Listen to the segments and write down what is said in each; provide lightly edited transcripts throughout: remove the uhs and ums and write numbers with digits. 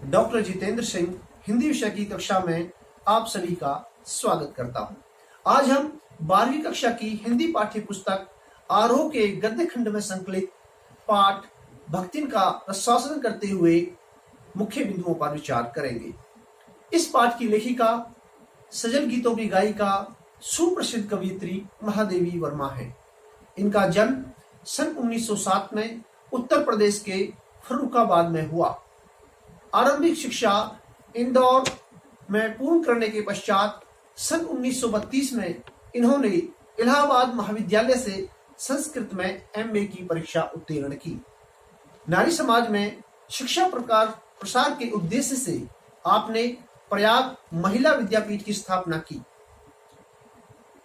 Doctor Jitendra Singh Hindi विषय की कक्षा में आप सभी का स्वागत करता हूं। आज हम 12वीं कक्षा की हिंदी पाठ्य पुस्तक आरोह के गद्य खंड में संकलित पाठ भक्तिन का रसास्वादन करते हुए मुख्य बिंदुओं पर विचार करेंगे। इस पाठ की लेखिका सजल गीतों की गायिका सुप्रसिद्ध कवयित्री महादेवी वर्मा है। इनका जन्म सन 1907 में उत्तर प्रदेश के फर्रुखाबाद में हुआ। आरंभिक शिक्षा इंदौर में पूर्ण करने के पश्चात सन 1932 में इन्होंने इलाहाबाद महाविद्यालय से संस्कृत में एमए की परीक्षा उत्तीर्ण की। नारी समाज में शिक्षा प्रसार के उद्देश्य से आपने प्रयाग महिला विद्यापीठ की स्थापना की।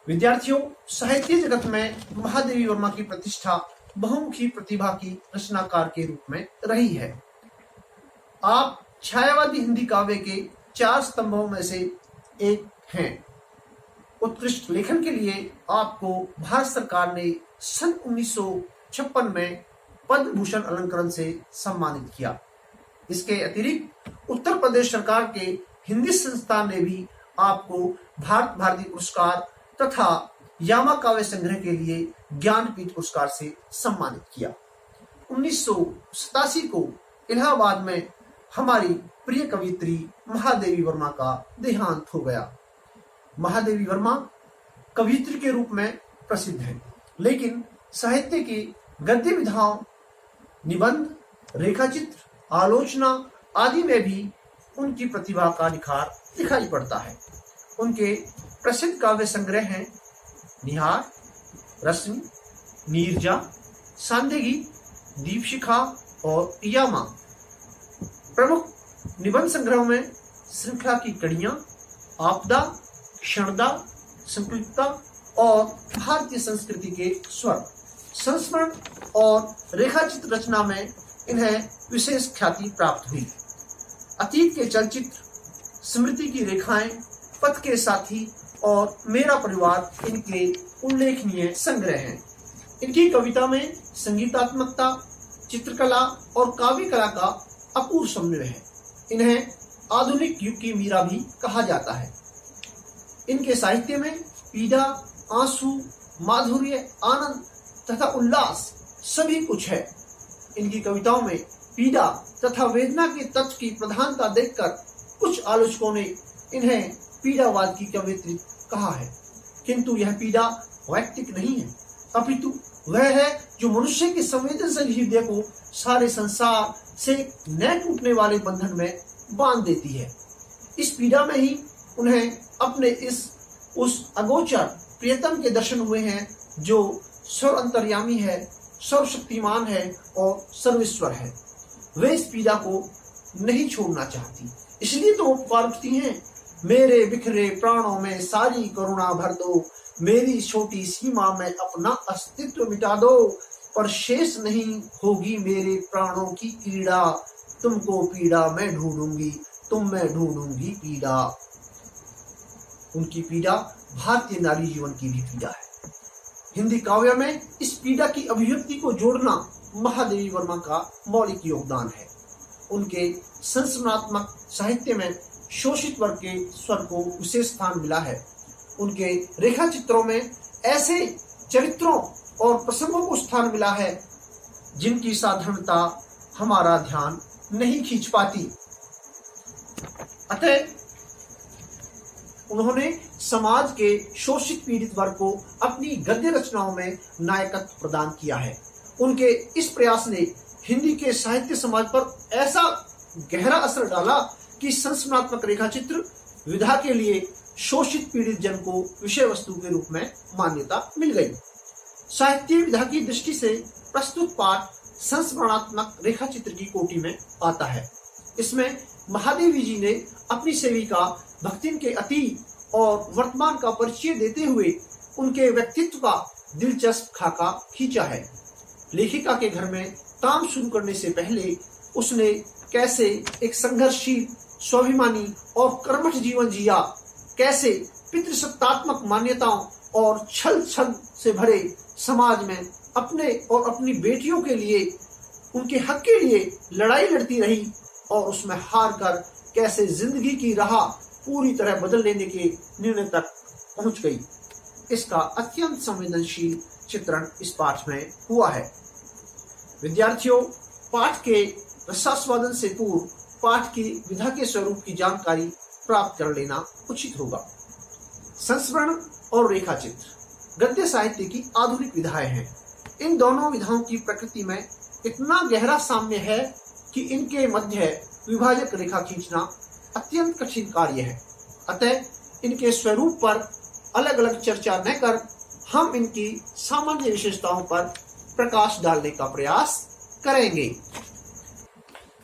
विद्यार्थियों, साहित्य जगत में महादेवी वर्मा की प्रतिष्ठा बहुमुखी प्रतिभा की रचनाकार के रूप में रही है। आप छायावादी हिंदी काव्य के 4 स्तंभों में से एक हैं। उत्कृष्ट लेखन के लिए आपको भारत सरकार ने सन 1956 में पद्म भूषण अलंकरण से सम्मानित किया। इसके अतिरिक्त उत्तर प्रदेश सरकार के हिंदी संस्थान ने भी आपको भारत भारती पुरस्कार तथा यामा काव्य संग्रह के लिए ज्ञानपीठ पुरस्कार से सम्मानित किया। 1987 को इलाहाबाद में हमारी प्रिय कवयित्री महादेवी वर्मा का देहांत हो गया। महादेवी वर्मा कवयित्री के रूप में प्रसिद्ध है, लेकिन साहित्य की गद्य विधाओं, निबंध, रेखाचित्र, आलोचना आदि में भी उनकी प्रतिभा का निखार दिखाई पड़ता है। उनके प्रसिद्ध काव्य संग्रह हैं निहार, रश्मि, नीरजा, सांदेगी, दीपशिखा और यामा। प्रमुख निबंध संग्रहों में श्रृंखला की कड़ियां, आपदा, क्षणदा, संकल्पता और भारतीय संस्कृति के स्वर, संस्मरण और रेखाचित्र रचना में इन्हें विशेष ख्याति प्राप्त हुई। अतीत के चलचित्र, स्मृति की रेखाएं, पथ के साथी और मेरा परिवार इनके उल्लेखनीय संग्रह हैं। इनकी कविता में संगीतात्मकता, चित्रकला और काव्य कला का अपूर्व समन्वय है। इन्हें आधुनिक युग की मीरा भी कहा जाता है। इनके साहित्य में पीड़ा, आंसू, माधुर्य, आनंद तथा उल्लास सभी कुछ है। इनकी कविताओं में पीड़ा तथा वेदना के तत्व की प्रधानता देखकर कुछ आलोचकों ने इन्हें पीड़ावाद की कवयित्री कहा है, किंतु यह पीड़ा वैयक्तिक नहीं है, अपितु वह है जो मनुष्य के संवेदनशील हृदय को सारे संसार से न टूटने वाले बंधन में बांध देती है। इस पीड़ा में ही उन्हें अपने उस अगोचर प्रियतम के दर्शन हुए हैं जो सर्व अंतर्यामी है, सर्वशक्तिमान है और सर्वेश्वर है। वे इस पीड़ा को नहीं छोड़ना चाहती, इसलिए तो वो पुकार उठती हैं, मेरे बिखरे प्राणों में सारी करुणा भर दो, मेरी छोटी सीमा में अपना अस्तित्व मिटा दो, पर शेष नहीं होगी मेरे प्राणों की पीड़ा, तुमको पीड़ा मैं ढूंढूंगी, तुम मैं ढूंढूंगी पीड़ा। उनकी पीड़ा भारतीय नारी जीवन की भी पीड़ा है। हिंदी काव्य में इस पीड़ा की अभिव्यक्ति को जोड़ना महादेवी वर्मा का मौलिक योगदान है। उनके संस्मरणात्मक साहित्य में शोषित वर्ग के स्वर को विशेष स्थान मिला है। उनके रेखा चित्रों में ऐसे चरित्रों और प्रसंगों को स्थान मिला है जिनकी साधारणता हमारा ध्यान नहीं खींच पाती। अतः उन्होंने समाज के शोषित पीड़ित वर्ग को अपनी गद्य रचनाओं में नायकत्व प्रदान किया है। उनके इस प्रयास ने हिंदी के साहित्य समाज पर ऐसा गहरा असर डाला कि संस्मरणात्मक रेखाचित्र विधा के लिए शोषित पीड़ित जन को विषय वस्तु के रूप में मान्यता मिल गई। साहित्य विधा की दृष्टि से प्रस्तुत पाठ संस्मरणात्मक रेखाचित्र की कोटि में आता है। इसमें महादेवी जी ने अपनी सेविका भक्तिन के अतीत और वर्तमान का परिचय देते हुए उनके व्यक्तित्व का दिलचस्प खाका खींचा है। लेखिका के घर में काम शुरू करने से पहले उसने कैसे एक संघर्षशील, स्वाभिमानी और कर्मठ जीवन जिया, कैसे पितृसत्तात्मक मान्यताओं और छल से भरे समाज में अपने और अपनी बेटियों के लिए, उनके हक के लिए लड़ाई लड़ती रही और उसमें हार कर कैसे जिंदगी की राह पूरी तरह बदल लेने के निर्णय तक पहुंच गई, इसका अत्यंत संवेदनशील चित्रण इस पाठ में हुआ है। विद्यार्थियों, पाठ के रसास्वादन से पूर्व पाठ की विधा के स्वरूप की जानकारी प्राप्त कर लेना उचित होगा। संस्मरण और रेखा चित्र गद्य साहित्य की आधुनिक विधाएं हैं। इन दोनों विधाओं की प्रकृति में इतना गहरा साम्य है कि इनके मध्य विभाजक रेखा खींचना अत्यंत कठिन कार्य है। अतः इनके स्वरूप पर अलग अलग चर्चा न कर हम इनकी सामान्य विशेषताओं पर प्रकाश डालने का प्रयास करेंगे।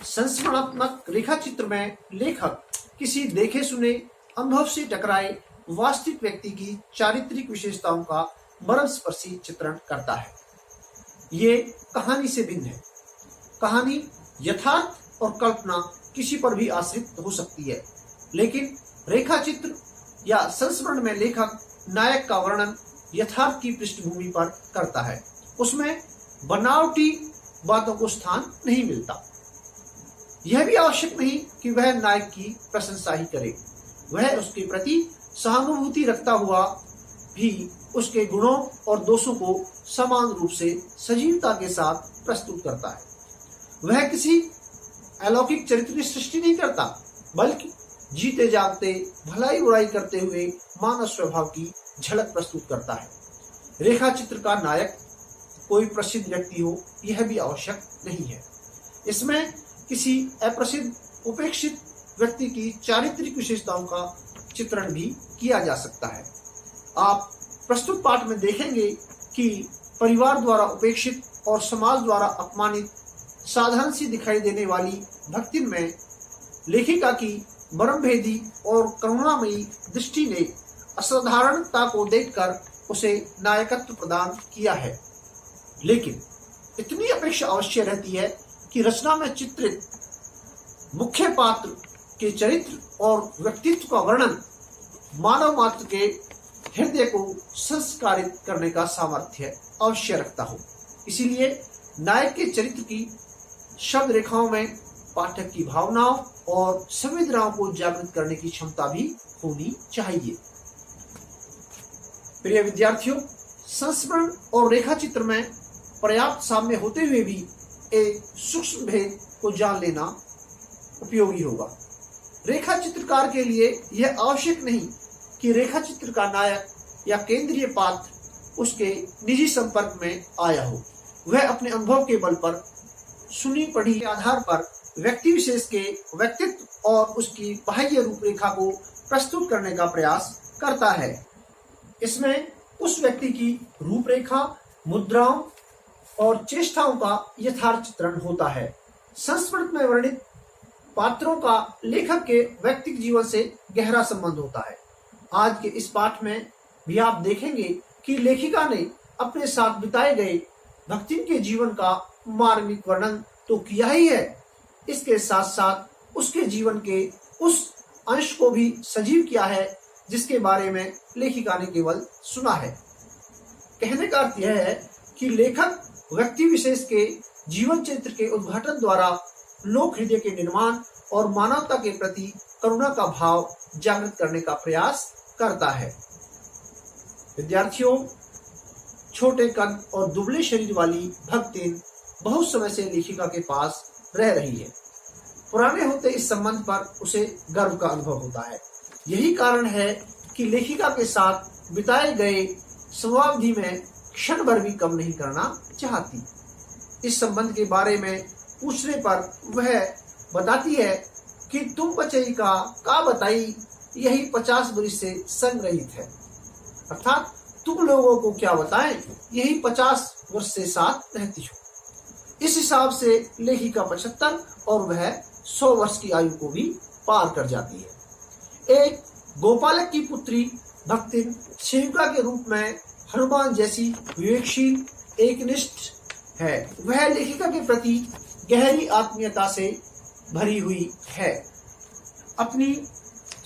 संस्मरणात्मक रेखा चित्र में लेखक किसी देखे सुने अनुभव से टकराए वास्तविक व्यक्ति की चारित्रिक विशेषताओं का मर्मस्पर्शी चित्रण करता है। ये कहानी से भिन्न है। कहानी यथार्थ और कल्पना किसी पर भी आश्रित हो सकती है, लेकिन रेखा चित्र या संस्मरण में लेखक नायक का वर्णन यथार्थ की पृष्ठभूमि पर करता है। उसमें बनावटी बातों को स्थान नहीं मिलता। यह भी आवश्यक नहीं कि वह नायक की प्रशंसा ही करे, वह उसके प्रति सहानुभूति रखता हुआ भी उसके गुणों और दोषों को समान रूप से सजीवता के साथ प्रस्तुत करता है। वह किसी अलौकिक चरित्र की सृष्टि नहीं करता, बल्कि जीते जागते भलाई बुराई करते हुए मानव स्वभाव की झलक प्रस्तुत करता है। रेखा चित्र का नायक कोई प्रसिद्ध व्यक्ति हो, यह भी आवश्यक नहीं है। इसमें किसी अप्रसिद्ध उपेक्षित व्यक्ति की चारित्रिक विशेषताओं का चित्रण भी किया जा सकता है। आप प्रस्तुत पाठ में देखेंगे कि परिवार द्वारा उपेक्षित और समाज द्वारा अपमानित साधारण सी दिखाई देने वाली भक्तिन में लेखिका की मर्मभेदी और करुणामयी दृष्टि ने असाधारणता को देखकर उसे नायकत्व प्रदान किया है। लेकिन इतनी अपेक्षा अवश्य रहती है कि रचना में चित्रित मुख्य पात्र के चरित्र और व्यक्तित्व का वर्णन मानव मात्र के हृदय को संस्कारित करने का सामर्थ्य अवश्य रखता हो। इसीलिए नायक के चरित्र की शब्द रेखाओं में पाठक की भावनाओं और संवेदनाओं को जागृत करने की क्षमता भी होनी चाहिए। प्रिय विद्यार्थियों, संस्मरण और रेखा चित्र में पर्याप्त साम्य होते हुए भी एक सूक्ष्म भेद को जान लेना उपयोगी होगा। रेखा चित्रकार के लिए यह आवश्यक नहीं कि रेखा चित्र का नायक या केंद्रीय पात्र उसके निजी संपर्क में आया हो। वह अपने अनुभव के बल पर सुनी पढ़ी के आधार पर व्यक्ति विशेष के व्यक्तित्व और उसकी बाह्य रूपरेखा को प्रस्तुत करने का प्रयास करता है। इसमें उस व्यक्ति की रूपरेखा, मुद्राओं और चेष्टाओं का यथार्थ चित्रण होता है। संस्मृत में वर्णित पात्रों का लेखक के व्यक्तिगत जीवन से गहरा संबंध होता है। आज के इस पाठ में भी आप देखेंगे कि लेखिका ने अपने साथ बिताए गए भक्तिन के जीवन का मार्मिक वर्णन तो किया ही है, इसके साथ साथ उसके जीवन के उस अंश को भी सजीव किया है जिसके बारे में लेखिका ने केवल सुना है। कहने का अर्थ यह है कि लेखक व्यक्ति विशेष के जीवन चरित्र के उद्घाटन द्वारा लोक हृदय के निर्माण और मानवता के प्रति करुणा का भाव जागृत करने का प्रयास करता है। विद्यार्थियों, छोटे कद और दुबले शरीर वाली भक्तिन बहुत समय से लेखिका के पास रह रही है। पुराने होते इस संबंध पर उसे गर्व का अनुभव होता है। यही कारण है कि लेखिका के साथ बिताए गए समयावधि में क्षण भर भी कम नहीं करना चाहती। इस संबंध के बारे में पूछने पर वह बताती है कि तुम बचई का बताई, यही 50 वर्ष से संग रहित है। अर्थात तुम लोगों को क्या बताएं, यही 50 वर्ष से साथ रहती हो। इस हिसाब से लेखिका 75 और वह 100 वर्ष की आयु को भी पार कर जाती है। एक गोपालक की पुत्री भक्तिन सेविका के रूप में हनुमान जैसी विवेकशील एकनिष्ठ है। वह लेखिका के प्रति गहरी आत्मीयता से भरी हुई है। अपनी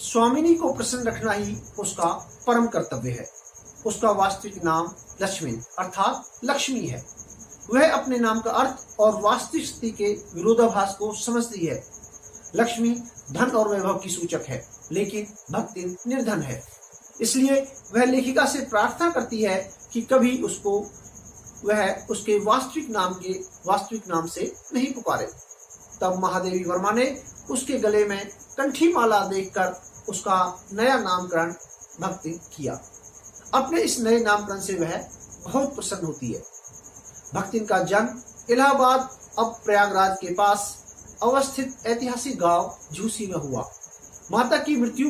स्वामिनी को प्रसन्न रखना ही उसका परम कर्तव्य है। उसका वास्तविक नाम लक्ष्मी अर्थात लक्ष्मी है। वह अपने नाम का अर्थ और वास्तविक स्थिति के विरोधाभास को समझती है। लक्ष्मी धन और वैभव की सूचक है, लेकिन भक्तिन निर्धन है। इसलिए वह लेखिका से प्रार्थना करती है कि कभी उसको वह उसके वास्तविक नाम से नहीं पुकारे। तब महादेवी वर्मा ने उसके गले में कंठी माला देखकर उसका नया नामकरण भक्तिन किया। अपने इस नए नामकरण से वह बहुत प्रसन्न होती है। भक्तिन का जन्म इलाहाबाद अब प्रयागराज के पास अवस्थित ऐतिहासिक गांव झूसी में हुआ। माता की मृत्यु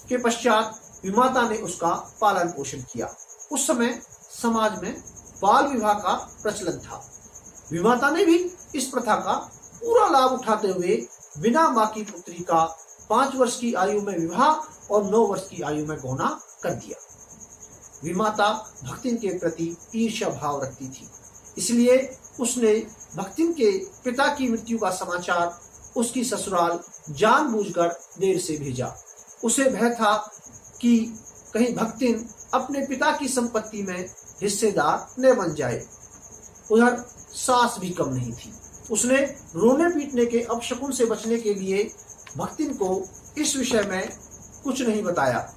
के पश्चात विमाता ने उसका पालन पोषण किया। उस समय समाज में बाल विवाह का प्रचलन था। विमाता ने भी इस प्रथा का पूरा लाभ उठाते हुए बिना मां की पुत्री का 5 वर्ष की आयु में विवाह और 9 वर्ष की आयु में गौना कर दिया। विमाता भक्तिन के प्रति ईर्ष्या भाव रखती थी, इसलिए उसने भक्तिन के पिता की मृत्यु का समाचार उसकी ससुराल जानबूझकर देर से भेजा। उसे भय था कि कहीं भक्तिन अपने पिता की संपत्ति में हिस्सेदार न बन जाए। उधर सास भी कम नहीं थी। उसने रोने पीटने के अपशकुन से बचने के लिए भक्तिन को इस विषय में कुछ नहीं बताया।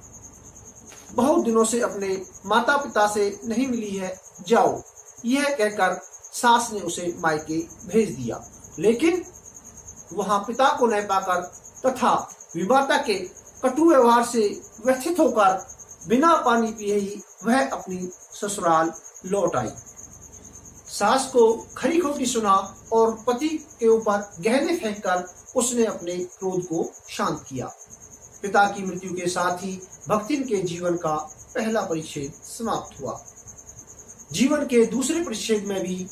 बहुत दिनों से अपने माता पिता से नहीं मिली है, जाओ, यह कहकर सास ने उसे मायके भेज दिया। लेकिन वहां पिता को न पाकर तथा विमाता के कटु व्यवहार से व्यथित होकर बिना पानी पिए ही वह अपनी ससुराल लौट आई। सास को खरी खोटी सुना और पति के ऊपर गहने फेंककर उसने अपने क्रोध को शांत किया। पिता की मृत्यु के साथ ही भक्तिन के जीवन का पहला परिच्छेद समाप्त हुआ। जीवन के दूसरे परिच्छेद में भी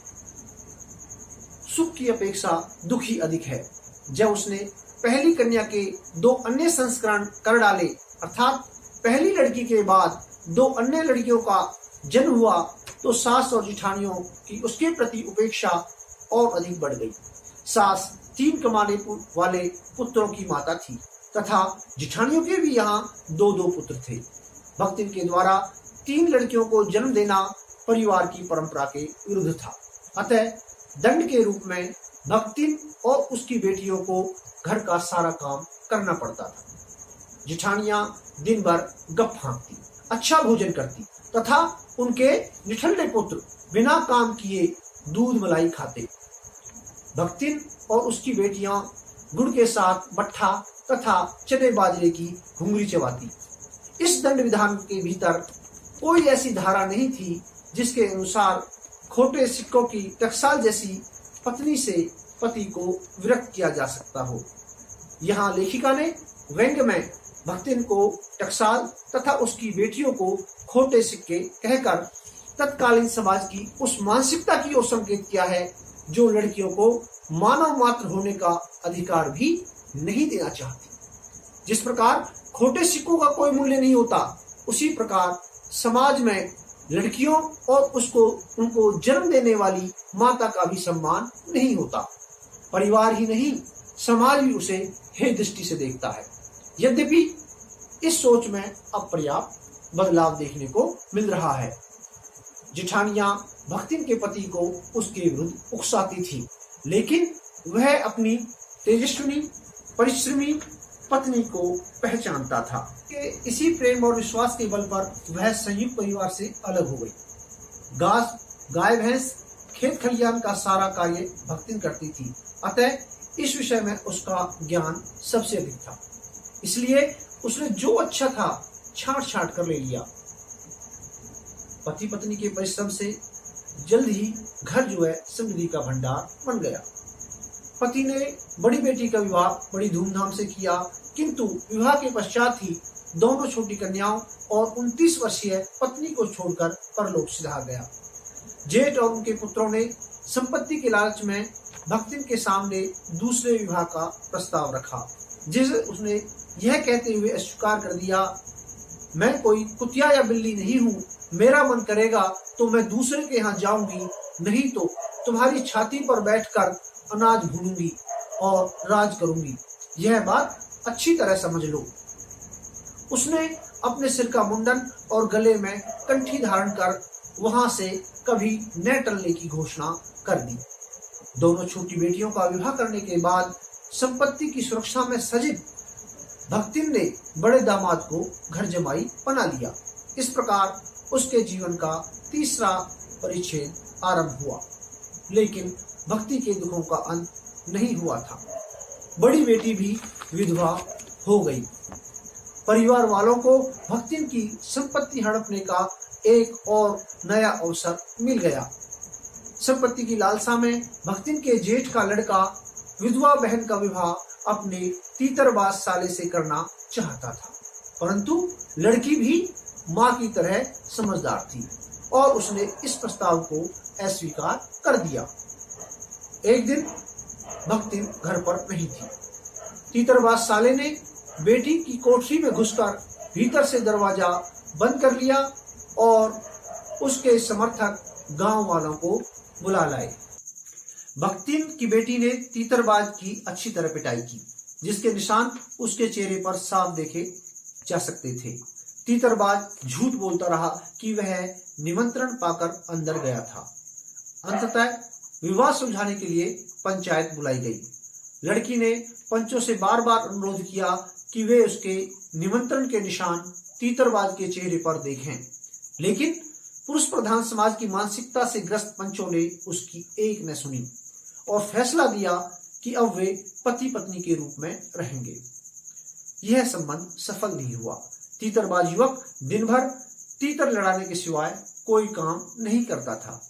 सुख की अपेक्षा दुख ही अधिक है। जब उसने पहली कन्या के 2 अन्य संस्करण कर डाले, अर्थात पहली लड़की के बाद 2 अन्य लड़कियों का जन्म हुआ, तो सास और जिठानियों की उसके प्रति उपेक्षा और अधिक बढ़ गई। सास 3 कमाने वाले पुत्रों की माता थी तथा जिठानियों के भी यहाँ 2-2 पुत्र थे। भक्तिन के द्वारा 3 लड़कियों को जन्म देना परिवार की परंपरा के विरुद्ध था। अतः दंड के रूप में भक्तिन और उसकी बेटियों को घर का सारा काम करना पड़ता था। जिठानियां दिन भर गप फांकती, अच्छा भोजन करती तथा उनके निठल्ले पुत्र बिना काम किए दूध मलाई खाते। भक्तिन और उसकी बेटियां गुड़ के साथ मट्ठा तथा चने बाजरे की घुंगरी चबाती। इस दंड विधान के भीतर कोई ऐसी धारा नहीं थी जिसके अनुसार खोटे सिक्कों की टकसाल जैसी पत्नी से पति को विरक्त किया जा सकता हो। यहाँ लेखिका ने व्यंग्य में भक्तिन को टकसाल तथा उसकी बेटियों को खोटे सिक्के कहकर तत्कालीन समाज की उस मानसिकता की ओर संकेत किया है जो लड़कियों को मानव मात्र होने का अधिकार भी नहीं देना चाहती। जिस प्रकार खोटे सिक्कों का कोई मूल्य नहीं होता, उसी प्रकार समाज में लड़कियों और उनको जन्म देने वाली माता का भी सम्मान नहीं होता। परिवार ही नहीं, समाज भी उसे हे दृष्टि से देखता है। यद्यपि इस सोच में अब पर्याप्त बदलाव देखने को मिल रहा है। जिठानियां भक्तिन के पति को उसके विरुद्ध उकसाती थी, लेकिन वह अपनी तेजस्विनी परिश्रमी पत्नी को पहचानता था कि इसी प्रेम और विश्वास के बल पर वह संयुक्त परिवार से अलग हो गई। गाय भैंस खेत खलियान का सारा कार्य भक्तिन करती थी, अतः इस विषय में उसका ज्ञान सबसे अधिक था। इसलिए उसने जो अच्छा था छांट छांट कर ले लिया। पति पत्नी के परिश्रम से जल्द ही घर जो है समृद्धि का भंडार बन गया। पति ने बड़ी बेटी का विवाह बड़ी धूमधाम से किया, किंतु विवाह के पश्चात ही दोनों छोटी कन्याओं और 29 वर्षीय पत्नी को छोड़कर परलोक सिधार गया। जेठ और उनके पुत्रों ने संपत्ति के लालच में भक्तिन के सामने दूसरे विवाह का प्रस्ताव रखा, जिसे उसने यह कहते हुए अस्वीकार कर दिया, मैं कोई कुतिया या बिल्ली नहीं हूँ, मेरा मन करेगा तो मैं दूसरे के यहाँ जाऊंगी, नहीं तो तुम्हारी छाती पर बैठकर अनाज भूनूंगी और राज करूंगी। यह बात अच्छी तरह समझ लो। उसने अपने सिर का मुंडन और गले में कंठी धारण कर वहां से कभी न टलने की घोषणा कर दी। दोनों छोटी बेटियों का विवाह करने के बाद संपत्ति की सुरक्षा में सजित भक्तिन ने बड़े दामाद को घर जमाई बना लिया। इस प्रकार उसके जीवन का तीसरा परिच्छेद आरंभ हुआ। लेकिन भक्ति के दुखों का अंत नहीं हुआ था। बड़ी बेटी भी विधवा हो गई। परिवार वालों को भक्तिन की संपत्ति हड़पने का एक और नया अवसर मिल गया। संपत्ति की लालसा में भक्तिन के जेठ का लड़का विधवा बहन का विवाह अपने तीतरबाज साले से करना चाहता था, परंतु लड़की भी मां की तरह समझदार थी और उसने इस प्रस्ताव को अस्वीकार कर दिया। एक दिन भक्तिन घर पर नहीं थी। तीतरबाज साले ने बेटी की कोठरी में घुसकर भीतर से दरवाजा बंद कर लिया और उसके समर्थक गांव वालों को बुला लाए। भक्तिन की बेटी ने तीतरबाज की अच्छी तरह पिटाई की, जिसके निशान उसके चेहरे पर साफ देखे जा सकते थे। तीतरबाज झूठ बोलता रहा कि वह निमंत्रण पाकर अंदर गया था। अंततः विवाद सुलझाने के लिए पंचायत बुलाई गई। लड़की ने पंचों से बार बार अनुरोध किया कि वे उसके निमंत्रण के निशान तीतरबाज के चेहरे पर देखें, लेकिन पुरुष प्रधान समाज की मानसिकता से ग्रस्त पंचों ने उसकी एक न सुनी और फैसला दिया कि अब वे पति पत्नी के रूप में रहेंगे। यह संबंध सफल नहीं हुआ। तीतरबाज युवक दिन भर तीतर लड़ाने के सिवाय कोई काम नहीं करता था।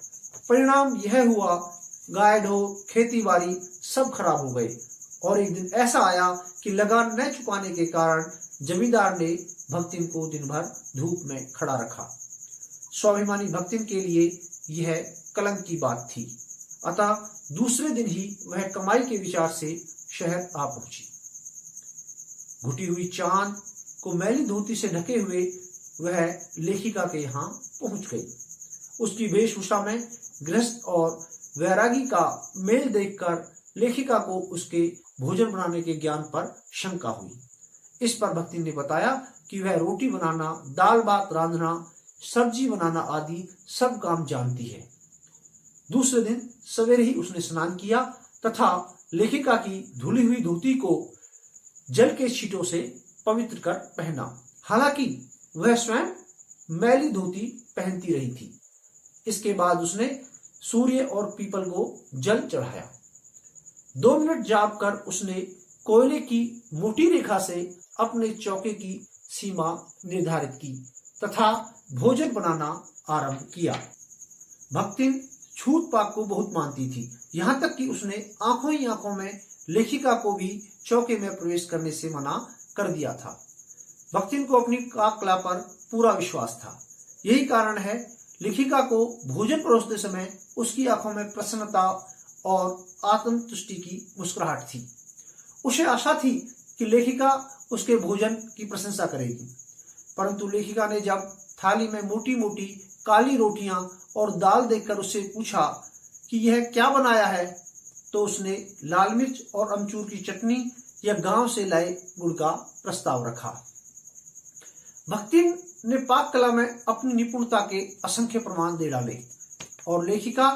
परिणाम यह हुआ, गाय ढोर खेती बाड़ी सब खराब हो गए और एक दिन ऐसा आया कि लगान न चुकाने के कारण जमींदार ने भक्तिन को दिन भर धूप में खड़ा रखा। स्वाभिमानी भक्तिन के लिए यह कलंक की बात थी। अतः दूसरे दिन ही वह कमाई के विचार से शहर आ पहुंची। घुटी हुई चांद को मैली धोती से ढके हुए वह लेखिका के यहाँ पहुंच गई। उसकी वेशभूषा में गृहस्थ और वैरागी का मेल देखकर लेखिका को उसके भोजन बनाने के ज्ञान पर शंका हुई। इस पर भक्तिन ने बताया कि वह रोटी बनाना, दाल भात रांधना, सब्जी बनाना आदि सब काम जानती है। दूसरे दिन सवेरे ही उसने स्नान किया तथा लेखिका की धुली हुई धोती को जल के छींटों से पवित्र कर पहना। हालांकि वह स्वयं मैली धोती पहनती रही थी। इसके बाद उसने सूर्य और पीपल को जल चढ़ाया। 2 मिनट जाप कर उसने कोयले की मोटी रेखा से अपने चौके की सीमा निर्धारित की तथा भोजन बनाना आरंभ किया। भक्तिन छूत पाक को बहुत मानती थी, यहाँ तक कि उसने आंखों ही आंखों में लेखिका को भी चौके में प्रवेश करने से मना कर दिया था। भक्तिन को अपनी कला पर पूरा विश्वास था। यही कारण है लेखिका को भोजन परोसते समय उसकी आंखों में प्रसन्नता और आत्मतुष्टि की मुस्कुराहट थी। उसे आशा थी कि लेखिका उसके भोजन की प्रशंसा करेगी, परंतु लेखिका ने जब थाली में मोटी मोटी काली रोटियां और दाल देखकर उससे पूछा कि यह क्या बनाया है, तो उसने लाल मिर्च और अमचूर की चटनी या गांव से लाए गुड़ का प्रस्ताव रखा। भक्तिन ने पाक कला में अपनी निपुणता के असंख्य प्रमाण दे डाले और लेखिका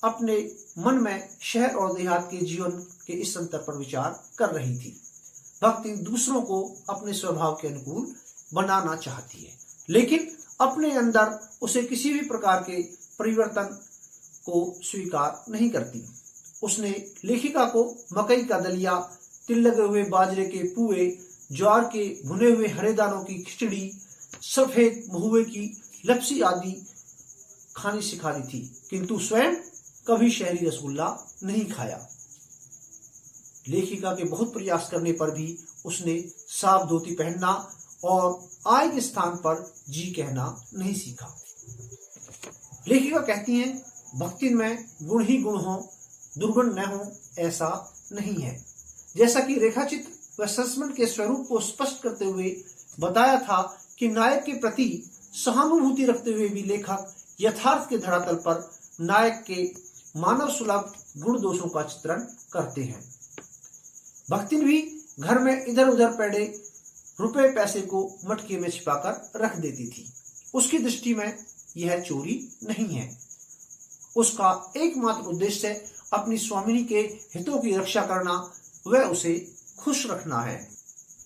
अपने मन में शहर और देहात के जीवन के इस अंतर पर विचार कर रही थी। भक्तिन दूसरों को अपने स्वभाव के अनुकूल बनाना चाहती है, लेकिन अपने अंदर उसे किसी भी प्रकार के परिवर्तन को स्वीकार नहीं करती। उसने लेखिका को मकई का दलिया, तिल लगे हुए बाजरे के पुए, ज्वार के भुने हुए हरे दानों की खिचड़ी, सफेद महुए की लपसी आदि खानी सिखा दी थी, किंतु स्वयं कभी शहरी रसगुल्ला नहीं खाया। लेखिका के बहुत प्रयास करने पर भी उसने साफ धोती पहनना और आय के स्थान पर जी कहना नहीं सीखा। लेखिका कहती हैं, भक्ति में गुण ही गुण हो, दुर्गुण न हो ऐसा नहीं है। जैसा कि रेखाचित्र व संस्मरण के स्वरूप को स्पष्ट करते हुए बताया था कि नायक के प्रति सहानुभूति रखते हुए भी लेखक यथार्थ के धरातल पर नायक के मानव सुलभ गुण दोषों का चित्रण करते हैं। भक्तिन भी घर में इधर उधर पड़े रुपए पैसे को मटके में छिपाकर रख देती थी। उसकी दृष्टि में यह चोरी नहीं है। उसका एकमात्र उद्देश्य अपनी स्वामिनी के हितों की रक्षा करना वह उसे खुश रखना है।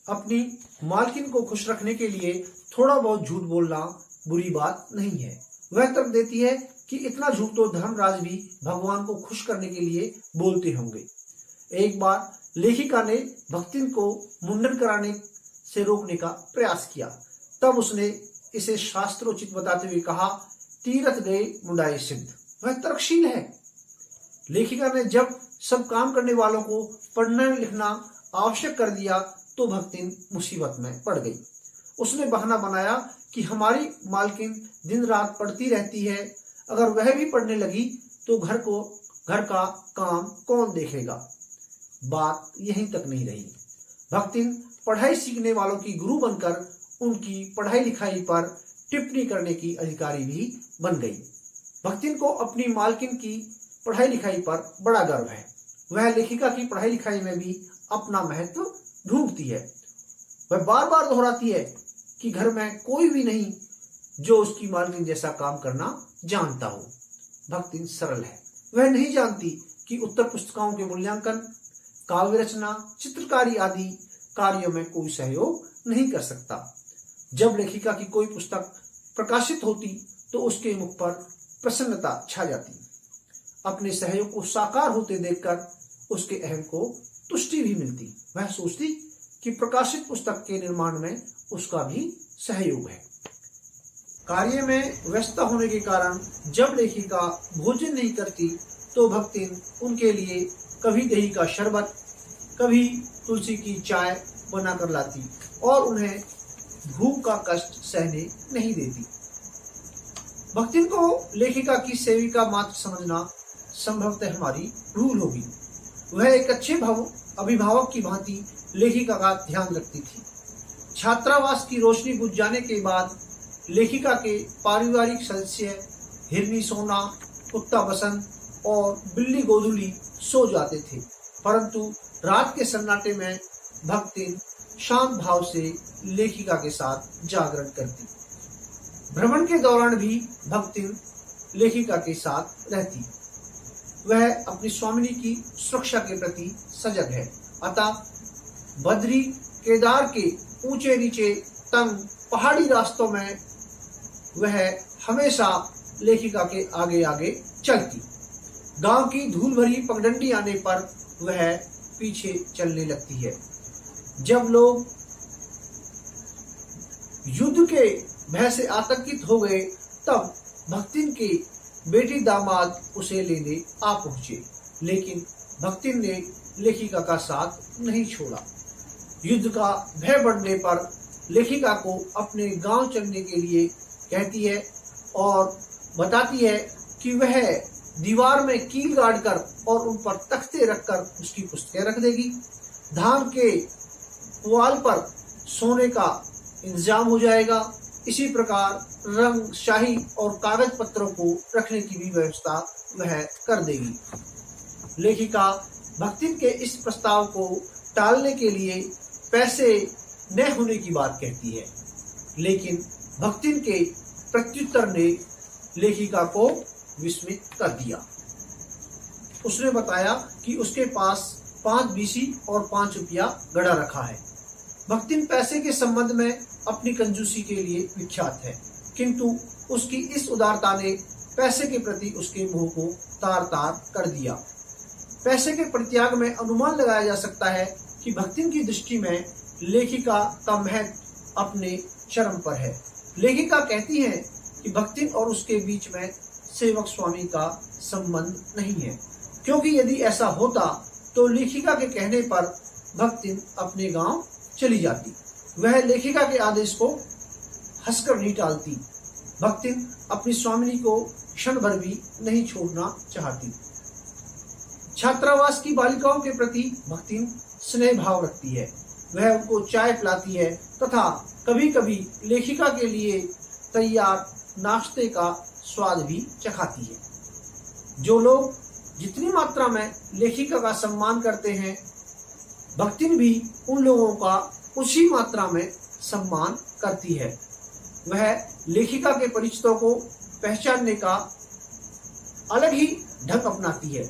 अपनी मालकिन को खुश रखने के लिए थोड़ा बहुत झूठ बोलना बुरी बात नहीं है। वह तर्क देती है कि इतना झूठ तो धर्मराज भी भगवान को खुश करने के लिए बोलते होंगे। एक बार लेखिका ने भक्तिन को मुंडन कराने से रोकने का प्रयास किया। तब उसने इसे शास्त्रोचित बताते हुए कहा, तीरथ गए मुंडाई सिद्ध। वह तर्कशील है। लेखिका ने जब सब काम करने वालों को पढ़ना लिखना आवश्यक कर दिया तो भक्तिन मुसीबत में पड़ गई। उसने बहाना बनाया कि हमारी मालकिन दिन रात पढ़ती रहती है, अगर वह भी पढ़ने लगी तो घर का काम कौन देखेगा। बात यहीं तक नहीं रही। भक्तिन पढ़ाई सीखने वालों की गुरु बनकर उनकी पढ़ाई लिखाई पर टिप्पणी करने की अधिकारी भी बन गई। भक्तिन को अपनी मालकिन की पढ़ाई लिखाई पर बड़ा गर्व है। वह लेखिका की पढ़ाई लिखाई में भी अपना महत्व ढूंढती है। वह बार बार दोहराती है कि घर में कोई भी नहीं जो उसकी मालकिन जैसा काम करना जानता हो। भक्तिन सरल है। वह नहीं जानती कि उत्तर पुस्तिकाओं के मूल्यांकन, काव्य रचना, चित्रकारी आदि कार्यों में कोई सहयोग नहीं कर सकता। जब लेखिका की कोई पुस्तक प्रकाशित होती तो उसके मुख पर प्रसन्नता छा जाती। अपने सहयोग को साकार होते देखकर उसके अहम को तुष्टि भी मिलती। वह सोचती कि प्रकाशित पुस्तक के निर्माण में उसका भी सहयोग है। कार्य में व्यस्त होने के कारण जब लेखिका भोजन नहीं करती तो भक्तिन उनके लिए कभी दही का शरबत, कभी तुलसी की चाय बनाकर लाती और उन्हें भूख का कष्ट सहने नहीं देती। भक्तिन को लेखिका की सेविका मात्र समझना संभवतः हमारी भूल होगी। वह एक अच्छे अभिभावक की भांति लेखिका का ध्यान रखती थी। छात्रावास की रोशनी बुझ जाने के बाद लेखिका के पारिवारिक सदस्य हिरनी सोना, कुत्ता बसंत और बिल्ली गोधुली सो जाते थे, परंतु रात के सन्नाटे में भक्तिन शांत भाव से लेखिका के साथ जागरण करती। भ्रमण के दौरान भी भक्तिन लेखिका के साथ रहती। वह अपनी स्वामिनी की सुरक्षा के प्रति सजग है, अतः बद्री केदार के ऊंचे नीचे तंग पहाड़ी रास्तों में वह हमेशा लेखिका के आगे आगे चलती। गांव की धूल भरी पगडंडी आने पर वह पीछे चलने लगती है। जब लोग युद्ध के भय से आतंकित हो गए तब भक्तिन के बेटी दामाद उसे लेने आ पहुंचे, लेकिन भक्तिन ने लेखिका का साथ नहीं छोड़ा। युद्ध का भय बढ़ने पर लेखिका को अपने गांव चलने के लिए कहती है और बताती है कि वह दीवार में कील गाड़कर और उन पर तख्ते रखकर उसकी पुस्तकें रख देगी। धान के पुआल पर सोने का इंतजाम हो जाएगा। इसी प्रकार रंग, शाही और कागज पत्रों को रखने की भी व्यवस्था वह कर देगी। लेखिका भक्तिन के इस प्रस्ताव को टालने के लिए पैसे न होने की बात कहती है, लेकिन भक्तिन के प्रत्युत्तर ने लेखिका को विस्मित कर दिया। उसने बताया कि उसके पास 5 बीसी और 5 रुपया गड़ा रखा है। भक्तिन पैसे के संबंध में अपनी कंजूसी के लिए विख्यात है, किंतु उसकी इस उदारता ने पैसे के प्रति उसके मोह को तार तार कर दिया। पैसे के परित्याग में अनुमान लगाया जा सकता है कि भक्तिन की दृष्टि में लेखिका का महत्व अपने चरम पर है। लेखिका कहती है कि भक्तिन और उसके बीच में सेवक स्वामी का संबंध नहीं है, क्योंकि यदि ऐसा होता तो लेखिका के कहने पर भक्तिन अपने गांव चली जाती। वह लेखिका के आदेश को हंसकर नहीं टालती। भक्तिन अपनी स्वामिनी को क्षण भर भी नहीं छोड़ना चाहती। छात्रावास की बालिकाओं के प्रति भक्तिन स्नेह भाव रखती है। वह उनको चाय पिलाती है तथा कभी कभी लेखिका के लिए तैयार नाश्ते का स्वाद भी चखाती है। जो लोग जितनी मात्रा में लेखिका का सम्मान करते हैं, भक्तिन भी उन लोगों का उसी मात्रा में सम्मान करती है। वह लेखिका के परिचितों को पहचानने का अलग ही ढंग अपनाती है।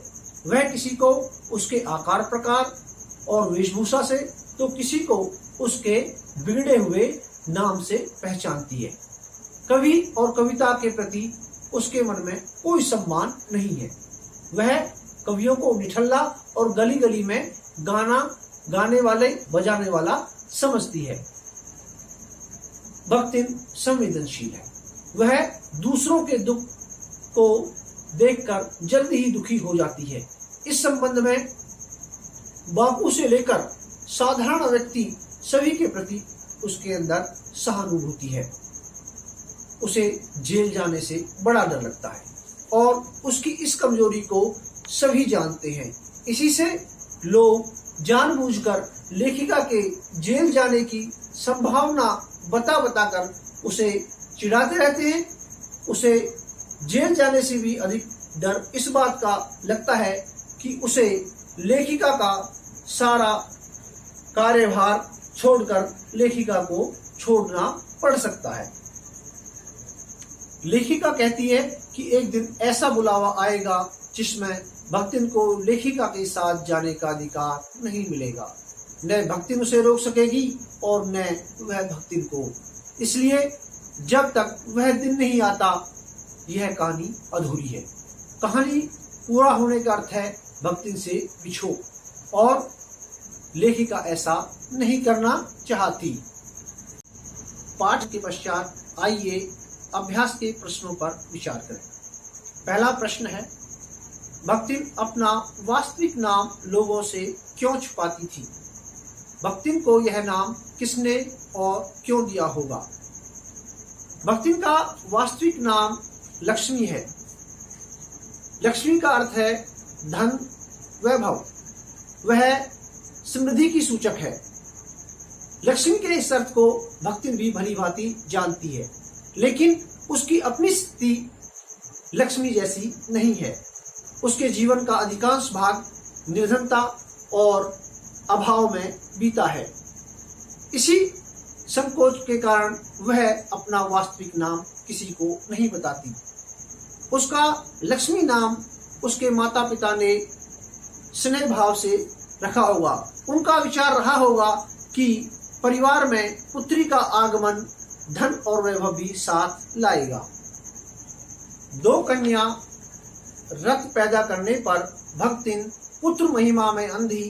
वह किसी को उसके आकार प्रकार, और वेशभूषा से तो किसी को उसके बिगड़े हुए नाम से पहचानती है। कवि और कविता के प्रति उसके मन में कोई सम्मान नहीं है। वह कवियों को निठल्ला और गली गली में गाना गाने वाले बजाने वाला समझती है। भक्तिन संवेदनशील है। वह दूसरों के दुख को देखकर जल्दी ही दुखी हो जाती है। इस संबंध में बापू से लेकर साधारण व्यक्ति सभी के प्रति उसके अंदर सहानुभूति है। उसे जेल जाने से बड़ा डर लगता है और उसकी इस कमजोरी को सभी जानते हैं। इसी से लोग जानबूझकर लेखिका के जेल जाने की संभावना बता बताकर उसे चिढ़ाते रहते हैं। उसे जेल जाने से भी अधिक डर इस बात का लगता है कि उसे लेखिका का सारा कार्यभार छोड़कर लेखिका को छोड़ना पड़ सकता है। लेखिका कहती है कि एक दिन ऐसा बुलावा आएगा जिसमें भक्तिन को लेखिका के साथ जाने का अधिकार नहीं मिलेगा। न भक्तिन उसे रोक सकेगी और न वह भक्तिन को। इसलिए जब तक वह दिन नहीं आता यह कहानी अधूरी है। कहानी पूरा होने का अर्थ है भक्तिन से बिछोह और लेखिका ऐसा नहीं करना चाहती। पाठ के पश्चात आइए अभ्यास के प्रश्नों पर विचार करें। पहला प्रश्न है, भक्तिन अपना वास्तविक नाम लोगों से क्यों छुपाती थी? भक्तिन को यह नाम किसने और क्यों दिया होगा? भक्तिन का वास्तविक नाम लक्ष्मी है। लक्ष्मी का अर्थ है धन, वैभव। वह समृद्धि की सूचक है। लक्ष्मी के इस अर्थ को भक्तिन भी भली भांति जानती है, लेकिन उसकी अपनी स्थिति लक्ष्मी जैसी नहीं है। उसके जीवन का अधिकांश भाग निर्धनता और अभाव में बीता है। इसी संकोच के कारण वह अपना वास्तविक नाम किसी को नहीं बताती। उसका लक्ष्मी नाम उसके माता पिता ने स्नेह भाव से रखा होगा। उनका विचार रहा होगा कि परिवार में पुत्री का आगमन धन और वैभव भी साथ लाएगा। दो कन्या रक्त पैदा करने पर भक्तिन पुत्र महिमा में अंधी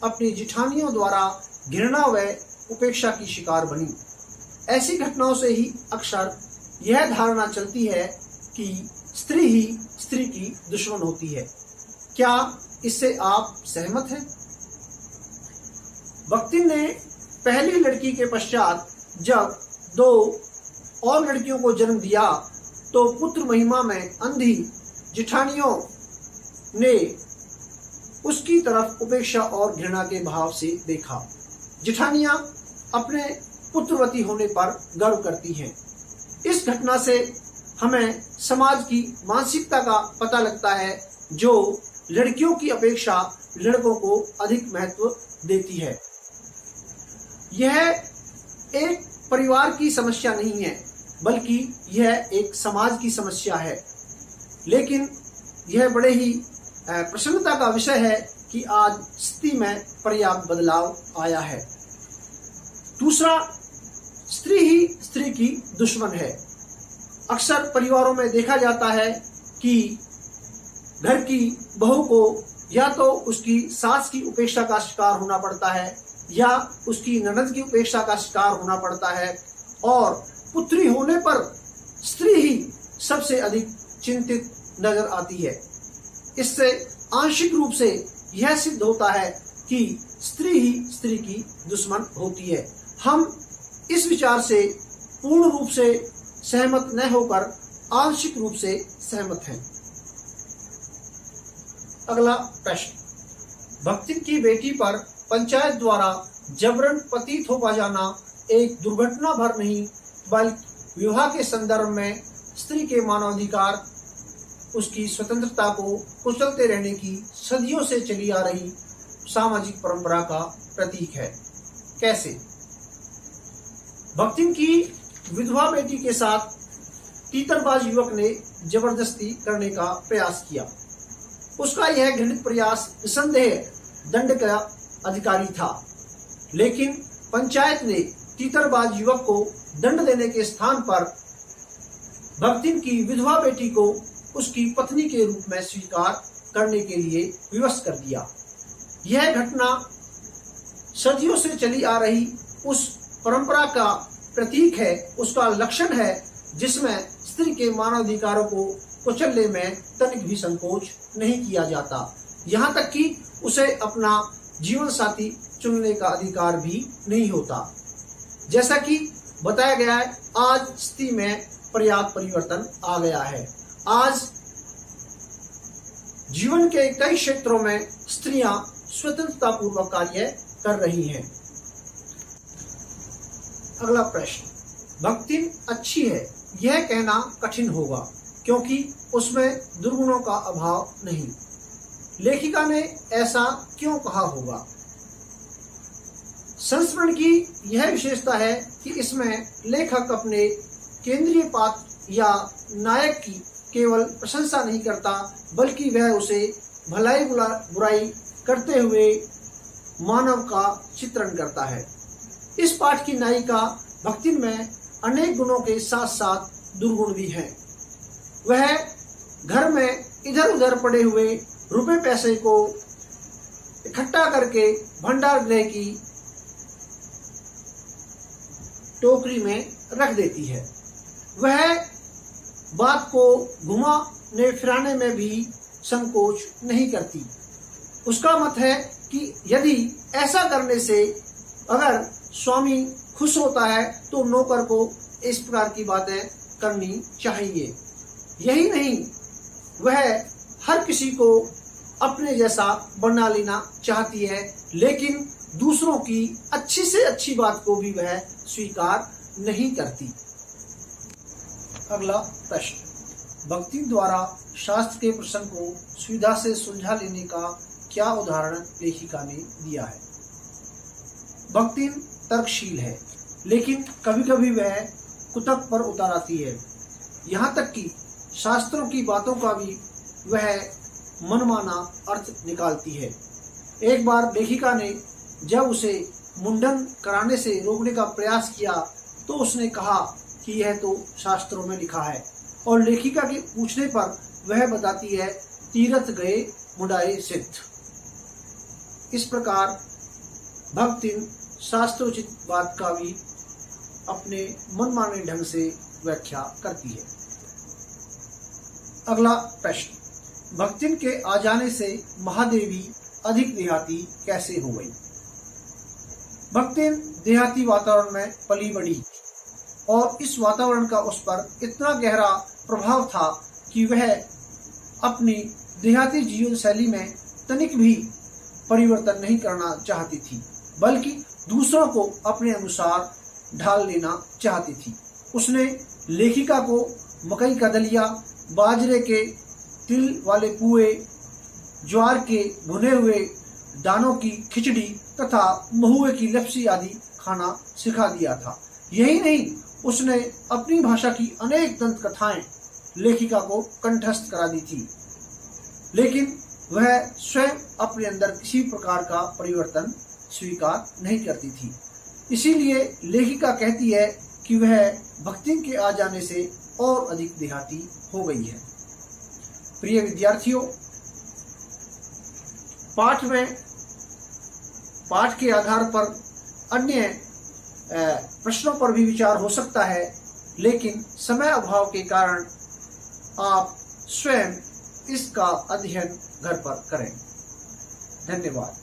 अपनी जिठानियों द्वारा घृणा व उपेक्षा की शिकार बनी। ऐसी घटनाओं से ही अक्सर यह धारणा चलती है कि स्त्री ही स्त्री की दुश्मन होती है। क्या इससे आप सहमत हैं? भक्तिन ने पहली लड़की के पश्चात जब दो और लड़कियों को जन्म दिया तो पुत्र महिमा में अंधी जिठानियों ने उसकी तरफ उपेक्षा और घृणा के भाव से देखा। जिठानियां अपने पुत्रवती होने पर गर्व करती हैं। इस घटना से हमें समाज की मानसिकता का पता लगता है जो लड़कियों की अपेक्षा लड़कों को अधिक महत्व देती है। यह एक परिवार की समस्या नहीं है, बल्कि यह एक समाज की समस्या है। लेकिन यह बड़े ही प्रसन्नता का विषय है कि आज स्थिति में पर्याप्त बदलाव आया है। दूसरा, स्त्री ही स्त्री की दुश्मन है। अक्सर परिवारों में देखा जाता है कि घर की बहू को या तो उसकी सास की उपेक्षा का शिकार होना पड़ता है या उसकी ननद की उपेक्षा का शिकार होना पड़ता है, और पुत्री होने पर स्त्री ही सबसे अधिक चिंतित नजर आती है। इससे आंशिक रूप से यह सिद्ध होता है कि स्त्री ही स्त्री की दुश्मन होती है। हम इस विचार से पूर्ण रूप से सहमत न होकर आंशिक रूप से सहमत हैं। अगला प्रश्न, भक्तिन की बेटी पर पंचायत द्वारा जबरन पतित हो जाना एक दुर्घटना भर नहीं बल्कि विवाह के संदर्भ में स्त्री के मानवाधिकार, उसकी स्वतंत्रता को कुचलते रहने की सदियों से चली आ रही सामाजिक परंपरा का प्रतीक है। कैसे? भक्तिन की विधवा बेटी के साथ तीतरबाज युवक ने जबरदस्ती करने का प्रयास किया। उसका यह घृणित प्रयास निसंदेह दंड का अधिकारी था, लेकिन पंचायत ने तीतरबाज युवक को दंड देने के स्थान पर भक्तिन की विधवा बेटी को उसकी पत्नी के रूप में स्वीकार करने के लिए विवश कर दिया। यह घटना सदियों से चली आ रही उस परंपरा का प्रतीक है, उसका लक्षण है, जिसमें स्त्री के मानवाधिकारों को कुचलने में तनिक भी संकोच नहीं किया जाता, यहाँ तक कि उसे अपना जीवन साथी चुनने का अधिकार भी नहीं होता। जैसा कि बताया गया है, आज स्थिति में पर्याप्त परिवर्तन आ गया है। आज जीवन के कई क्षेत्रों में स्त्रियां स्वतंत्रता पूर्वक कार्य कर रही हैं। अगला प्रश्न, भक्तिन अच्छी है यह कहना कठिन होगा क्योंकि उसमें दुर्गुणों का अभाव नहीं। लेखिका ने ऐसा क्यों कहा होगा? संस्मरण की यह विशेषता है कि इसमें लेखक अपने केंद्रीय पात्र या नायक की केवल प्रशंसा नहीं करता, बल्कि वह उसे भलाई बुराई करते हुए मानव का चित्रण करता है। इस पाठ की नायिका भक्तिन में अनेक गुणों के साथ साथ दुर्गुण भी हैं। वह घर में इधर उधर पड़े हुए रुपए पैसे को इकट्ठा करके भंडार गृह की टोकरी में रख देती है। वह बात को घुमाने फिराने में भी संकोच नहीं करती। उसका मत है कि यदि ऐसा करने से अगर स्वामी खुश होता है तो नौकर को इस प्रकार की बातें करनी चाहिए। यही नहीं, वह हर किसी को अपने जैसा बना लेना चाहती है, लेकिन दूसरों की अच्छी से अच्छी बात को भी वह स्वीकार नहीं करती। अगला प्रश्न, भक्ति द्वारा शास्त्र के प्रसंग को सुविधा से सुलझा लेने का क्या उदाहरण लेखिका ने दिया है? भक्ति तर्कशील है, लेकिन कभी कभी वह कुतर्क पर उतर आती है। यहाँ तक कि शास्त्रों की बातों का भी वह मनमाना अर्थ निकालती है। एक बार लेखिका ने जब उसे मुंडन कराने से रोकने का प्रयास किया तो उसने कहा कि यह तो शास्त्रों में लिखा है, और लेखिका के पूछने पर वह बताती है, तीरथ गए मुंडाए सिद्ध। इस प्रकार भक्तिन शास्त्रोचित बात का भी अपने मनमाने ढंग से व्याख्या करती है। अगला प्रश्न, भक्तिन के आ जाने से महादेवी अधिक देहाती कैसे हो गई? भक्तिन देहाती वातावरण में पली बढ़ी और इस वातावरण का उस पर इतना गहरा प्रभाव था कि वह अपनी देहाती जीवन शैली में तनिक भी परिवर्तन नहीं करना चाहती थी, बल्कि दूसरों को अपने अनुसार ढाल लेना चाहती थी। उसने लेखिका को मकई का दलिया, बाजरे के तिल वाले पुए, ज्वार के भुने हुए दानों की खिचड़ी तथा महुए की लपसी आदि खाना सिखा दिया था। यही नहीं, उसने अपनी भाषा की अनेक दंत कथाएं लेखिका को कंठस्थ करा दी थी, लेकिन वह स्वयं अपने अंदर किसी प्रकार का परिवर्तन स्वीकार नहीं करती थी। इसीलिए लेखिका कहती है कि वह भक्ति के आ जाने से और अधिक देहाती हो गई है। प्रिय विद्यार्थियों, पाठ के आधार पर अन्य प्रश्नों पर भी विचार हो सकता है, लेकिन समय अभाव के कारण आप स्वयं इसका अध्ययन घर पर करें। धन्यवाद।